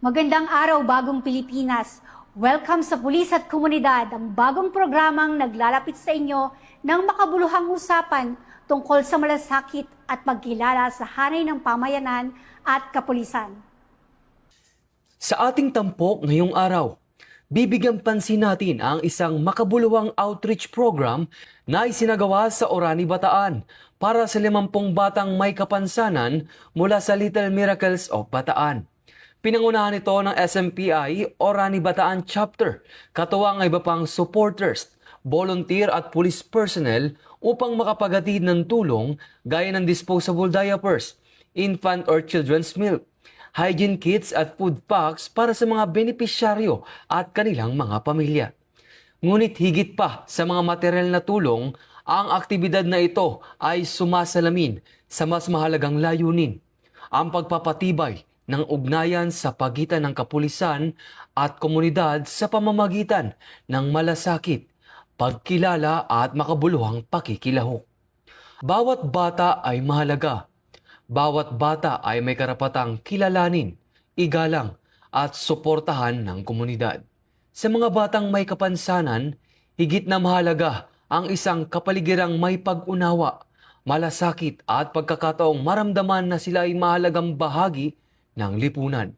Magandang araw, Bagong Pilipinas. Welcome sa Pulis at Komunidad, ang bagong programang naglalapit sa inyo ng makabuluhang usapan tungkol sa malasakit at pagkilala sa hanay ng pamayanan at kapulisan. Sa ating tampok ngayong araw, bibigyang pansin natin ang isang makabuluhang outreach program na isinagawa sa Orani, Bataan para sa 50 batang may kapansanan mula sa Little Miracles of Bataan. Pinangunahan ito ng SMPI Orani Bataan Chapter, katuwang ang iba pang supporters, volunteer at police personnel upang makapaghatid ng tulong gaya ng disposable diapers, infant or children's milk, hygiene kits at food packs para sa mga benepisyaryo at kanilang mga pamilya. Ngunit higit pa sa mga material na tulong, ang aktibidad na ito ay sumasalamin sa mas mahalagang layunin, ang pagpapatibay ng ugnayan sa pagitan ng kapulisan at komunidad sa pamamagitan ng malasakit, pagkilala at makabuluhang pakikilahok. Bawat bata ay mahalaga. Bawat bata ay may karapatang kilalanin, igalang at suportahan ng komunidad. Sa mga batang may kapansanan, higit na mahalaga ang isang kapaligirang may pag-unawa, malasakit at pagkakataong maramdaman na sila ay mahalagang bahagi ng lipunan.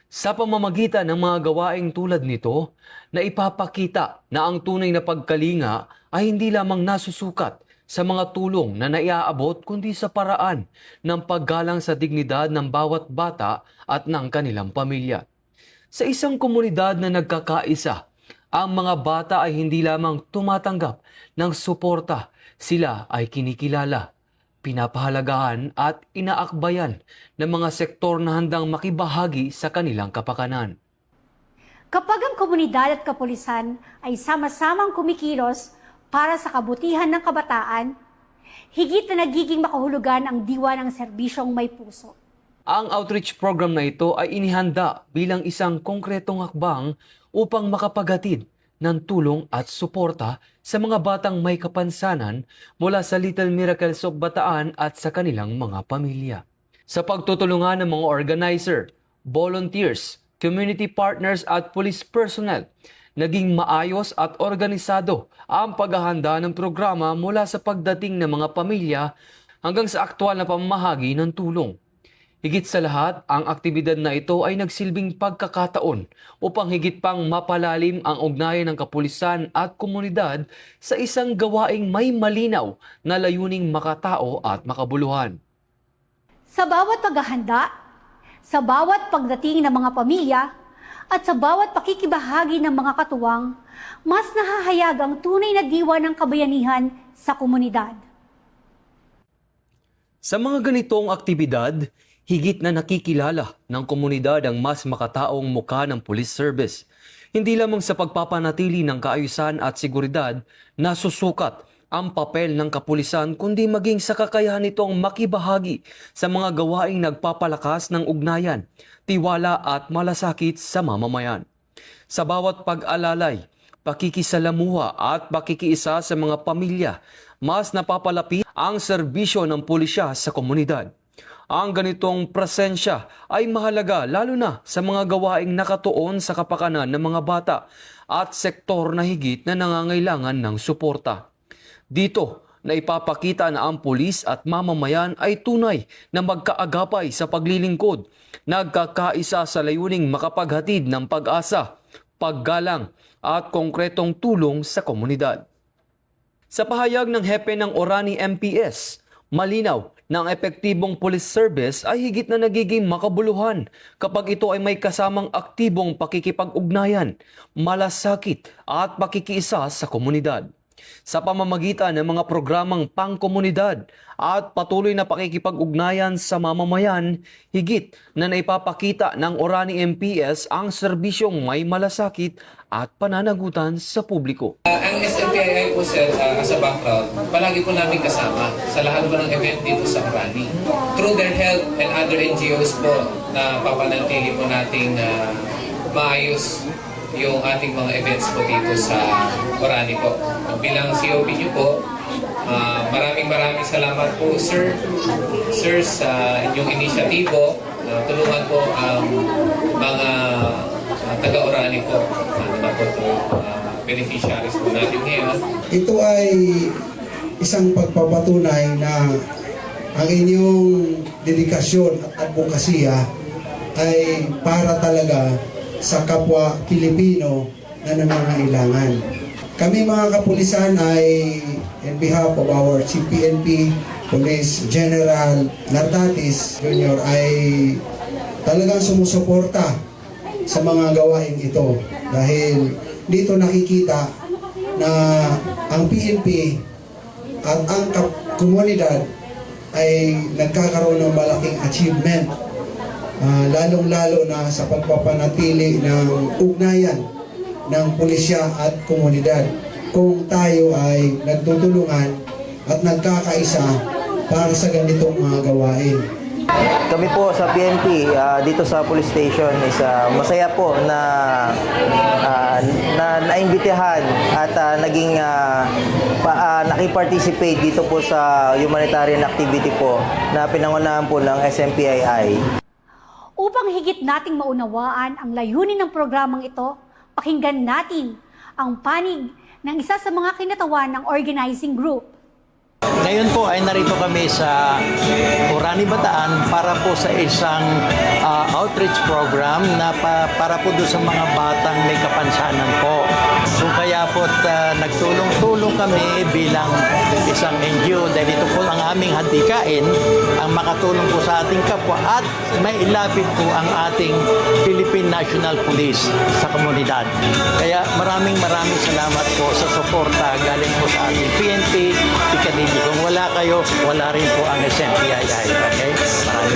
Sa pamamagitan ng mga gawaing tulad nito, na ipapakita na ang tunay na pagkalinga ay hindi lamang nasusukat sa mga tulong na naiaabot kundi sa paraan ng paggalang sa dignidad ng bawat bata at ng kanilang pamilya. Sa isang komunidad na nagkakaisa, ang mga bata ay hindi lamang tumatanggap ng suporta, sila ay kinikilala, pinapahalagahan at inaakbayan ng mga sektor na handang makibahagi sa kanilang kapakanan. Kapag ang komunidad at kapulisan ay sama-samang kumikilos para sa kabutihan ng kabataan, higit na nagiging makahulugan ang diwa ng serbisyong may puso. Ang outreach program na ito ay inihanda bilang isang konkretong hakbang upang makapaghatid ng tulong at suporta sa mga batang may kapansanan mula sa Little Miracles of Bataan at sa kanilang mga pamilya. Sa pagtutulungan ng mga organizer, volunteers, community partners at police personnel, naging maayos at organisado ang paghahanda ng programa mula sa pagdating ng mga pamilya hanggang sa aktwal na pamamahagi ng tulong. Higit sa lahat, ang aktibidad na ito ay nagsilbing pagkakataon upang higit pang mapalalim ang ugnayan ng kapulisan at komunidad sa isang gawaing may malinaw na layuning makatao at makabuluhan. Sa bawat paghahanda, sa bawat pagdating ng mga pamilya, at sa bawat pakikibahagi ng mga katuwang, mas nahahayag ang tunay na diwa ng kabayanihan sa komunidad. Sa mga ganitong aktibidad, higit na nakikilala ng komunidad ang mas makataong mukha ng police service. Hindi lamang sa pagpapanatili ng kaayusan at seguridad na susukat ang papel ng kapulisan kundi maging sa kakayahan nitong makibahagi sa mga gawaing nagpapalakas ng ugnayan, tiwala at malasakit sa mamamayan. Sa bawat pag-alalay, pakikisalamuha at pakikiisa sa mga pamilya, mas napapalapit ang serbisyo ng pulisya sa komunidad. Ang ganitong presensya ay mahalaga lalo na sa mga gawaing nakatuon sa kapakanan ng mga bata at sektor na higit na nangangailangan ng suporta. Dito na ipapakita na ang pulis at mamamayan ay tunay na magkaagapay sa paglilingkod, nagkakaisa sa layuning makapaghatid ng pag-asa, paggalang at konkretong tulong sa komunidad. Sa pahayag ng hepe ng Orani MPS, malinaw na ang epektibong police service ay higit na nagiging makabuluhan kapag ito ay may kasamang aktibong pakikipag-ugnayan, malasakit at pakikiisa sa komunidad. Sa pamamagitan ng mga programang pangkomunidad at patuloy na pakikipag-ugnayan sa mamamayan, higit na naipapakita ng Orani MPS ang serbisyong may malasakit at pananagutan sa publiko. Ang SMPII po sir, as a background, palagi po namin kasama sa lahat po ng event dito sa Orani. Through their help and other NGOs po na papanatili po nating maayos yung ating mga events po dito sa Orani po. Bilang COP nyo po, maraming salamat po sir sa inyong inisyatibo tulungan po ang mga taga-Orani po, na po ito, beneficiaries po natin ngayon. Ito ay isang pagpapatunay na ang inyong dedikasyon at advokasya ay para talaga sa kapwa Pilipino na nangangailangan. Kami mga kapulisan ay in behalf of our CPNP Police General Nartatis Jr. ay talagang sumusuporta sa mga gawain ito dahil dito nakikita na ang PNP at ang komunidad ay nagkakaroon ng malaking achievement, lalong-lalo na sa pagpapanatili ng ugnayan ng pulisya at komunidad. Kung tayo ay nagtutulungan at nagkakaisa para sa ganitong mga gawain. Kami po sa PNP dito sa police station is masaya po na naimbitahan at naging nakiparticipate dito po sa humanitarian activity po na pinangunahan po ng SMPII. Upang higit nating maunawaan ang layunin ng programang ito, pakinggan natin ang panig ng isa sa mga kinatawan ng organizing group. Ngayon po ay narito kami sa Orani, Bataan para po sa isang outreach program na para po doon sa mga batang may kapansanan po. So kaya po nagtulong-tulong kami bilang isang NGO dahil ito po ang aming handikain ang makatulong po sa ating kapwa at may ilapit po ang ating Philippine National Police sa komunidad. Kaya maraming salamat po sa suporta galing po sa ating PNP, Pikadilly. Kung wala kayo, wala rin po ang SMPII. Okay?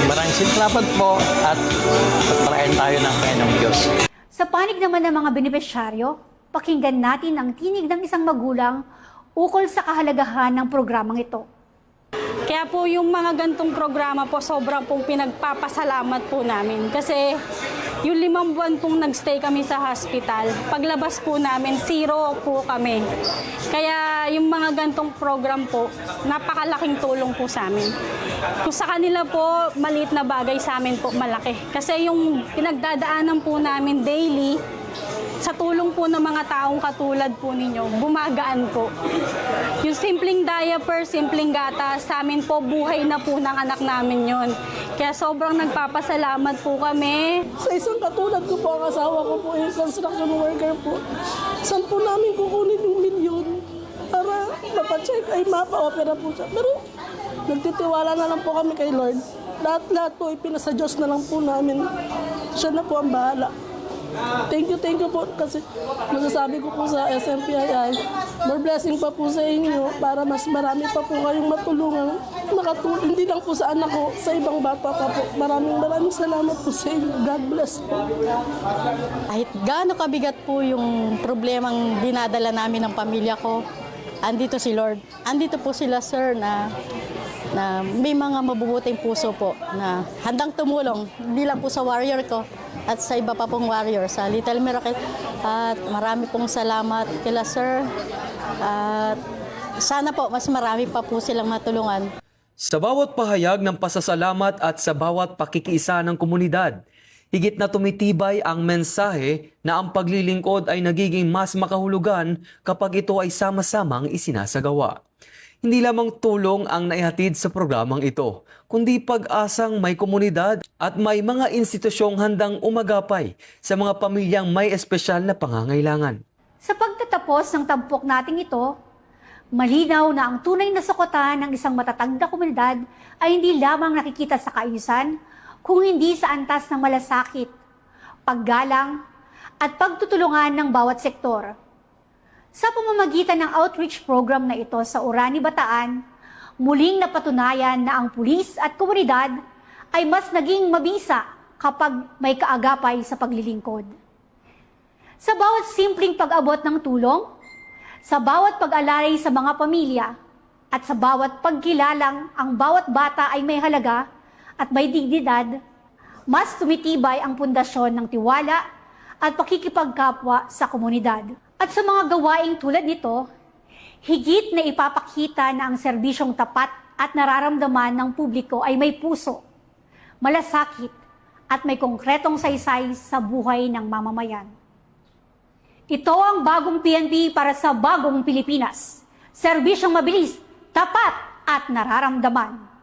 Maraming salamat po at pagpalain tayo ng kaya ng Diyos. Sa panig naman ng mga benepisyaryo, pakinggan natin ang tinig ng isang magulang ukol sa kahalagahan ng programang ito. Kaya po yung mga gantong programa po sobrang pong pinagpapasalamat po namin. Kasi yung 5 buwan pong nagstay kami sa hospital, paglabas po namin, 0 po kami. Kaya yung mga gantong program po, napakalaking tulong po sa amin. Kung sa kanila po, maliit na bagay sa amin po, malaki. Kasi yung pinagdadaanan po namin daily, sa tulong po ng mga taong katulad po ninyo, gumagaan po. Yung simpleng diaper, simpleng gatas, sa amin po, buhay na po ng anak namin yon. Kaya sobrang nagpapasalamat po kami. Sa isang katulad ko po, ang asawa ko po, yung construction worker po, saan po namin kukunin yung milyon para mapacheck, ay mapa-opera po siya. Pero nagtitiwala na lang po kami kay Lord. Lahat po, ipinasa Diyos na lang po namin. Siya na po ang bahala. Thank you po kasi masasabi ko po sa SMPII, more blessing pa po sa inyo para mas marami pa po kayong matulungan. Hindi lang po sa anak ko, sa ibang bata pa po. Maraming salamat po sa inyo. God bless po. Kahit gaano kabigat po yung problemang dinadala namin ng pamilya ko, andito si Lord. Andito po sila, sir, na may mga mabubuting puso po na handang tumulong, hindi lang po sa warrior ko at sa iba pa pong warrior, sa Little Miracle. At marami pong salamat kila sir. At sana po mas marami pa po silang matulungan. Sa bawat pahayag ng pasasalamat at sa bawat pakikiisa ng komunidad, higit na tumitibay ang mensahe na ang paglilingkod ay nagiging mas makahulugan kapag ito ay sama-samang isinasagawa. Hindi lamang tulong ang naihatid sa programang ito, kundi pag-asang may komunidad at may mga institusyong handang umagapay sa mga pamilyang may espesyal na pangangailangan. Sa pagtatapos ng tampok nating ito, malinaw na ang tunay na sukotan ng isang matatag na komunidad ay hindi lamang nakikita sa kaayusan, kung hindi sa antas ng malasakit, paggalang at pagtutulungan ng bawat sektor. Sa pamamagitan ng outreach program na ito sa Orani, Bataan, muling napatunayan na ang pulis at komunidad ay mas naging mabisa kapag may kaagapay sa paglilingkod. Sa bawat simpleng pag-abot ng tulong, sa bawat pag-alay sa mga pamilya, at sa bawat pagkilalang ang bawat bata ay may halaga at may dignidad, mas tumitibay ang pundasyon ng tiwala at pakikipagkapwa sa komunidad. At sa mga gawaing tulad nito, higit na ipapakita na ang serbisyong tapat at nararamdaman ng publiko ay may puso, malasakit at may konkretong saysay sa buhay ng mamamayan. Ito ang bagong PNP para sa bagong Pilipinas. Serbisyong mabilis, tapat at nararamdaman.